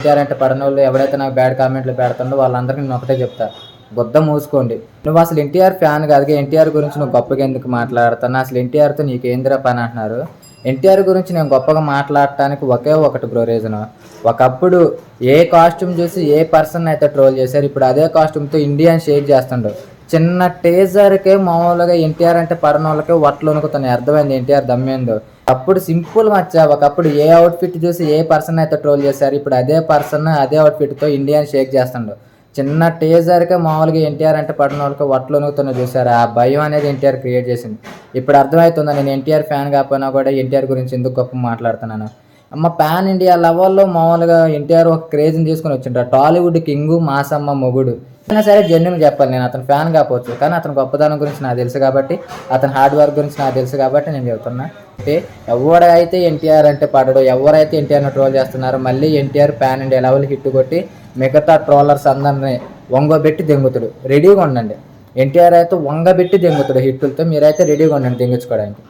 ఎన్టీఆర్ అంటే పడనోళ్ళు ఎవరైతే నాకు బ్యాడ్ కామెంట్లు పెడుతుండో వాళ్ళందరికీ నేను ఒకటే చెప్తా, బుద్ధ మూసుకోండి. నువ్వు అసలు ఎన్టీఆర్ ఫ్యాన్ కాదుగా, ఎన్టీఆర్ గురించి నువ్వు గొప్పగా ఎందుకు మాట్లాడుతున్నా, అసలు ఎన్టీఆర్తో నీకు ఏందిరా పని అంటున్నారు. ఎన్టీఆర్ గురించి నేను గొప్పగా మాట్లాడటానికి ఒకే ఒకటి బ్రో రీజను. ఒకప్పుడు ఏ కాస్ట్యూమ్ చూసి ఏ పర్సన్ అయితే ట్రోల్ చేశారు, ఇప్పుడు అదే కాస్ట్యూమ్తో ఇండియాని షేక్ చేస్తుండ్రు. చిన్న టేజర్కే మామూలుగా ఎన్టీఆర్ అంటే పడనోళ్ళకే వట్లు వణుకుతున్నాయి. అర్థమైంది ఎన్టీఆర్ దమ్మేందో. అప్పుడు సింపుల్ మచ్చా, ఒకప్పుడు ఏ అవుట్ఫిట్ చూసి ఏ పర్సన్ అయితే ట్రోల్ చేశారు, ఇప్పుడు అదే పర్సన్ అదే అవుట్ఫిట్తో ఇండియాని షేక్ చేస్తుండ్రు. చిన్న టేజర్కే మామూలుగా ఎన్టీఆర్ అంటే పడిన వాళ్ళకి వట్లు వణుకుతున్నా చూసారు. ఆ భయం అనేది ఎన్టీఆర్ క్రియేట్ చేసింది. ఇప్పుడు అర్థమవుతుందా నేను ఎన్టీఆర్ ఫ్యాన్ కాకపోయినా కూడా ఎన్టీఆర్ గురించి ఎందుకు గొప్ప మాట్లాడుతున్నాను. అమ్మ పాన్ ఇండియా లెవెల్లో మామూలుగా ఎన్టీఆర్ ఒక క్రేజ్ని తీసుకుని వచ్చింటారు. టాలీవుడ్ కింగు, మాసమ్మ మొగుడు. అయినా సరే జెన్యున్ చెప్పాలి, నేను అతను ఫ్యాన్ కాకపోవచ్చు కానీ అతని గొప్పతనం గురించి నాకు తెలుసు కాబట్టి, అతని హార్డ్ వర్క్ గురించి నాకు తెలుసు కాబట్టి నేను చెబుతున్నా. అంటే ఎవరైతే ఎన్టీఆర్ అంటే పడడో, ఎవరైతే ఎన్టీఆర్ని ట్రోల్ చేస్తున్నారో, మళ్ళీ NTR pan India level hit కొట్టి మిగతా ట్రోలర్స్ అందరినీ వంగబెట్టి దెంగుతాడు. రెడీగా ఉండండి. ఎన్టీఆర్ అయితే వంగబెట్టి దెంగుతాడు హిట్టులతో, మీరైతే రెడీగా ఉండండి దెంగించుకోవడానికి.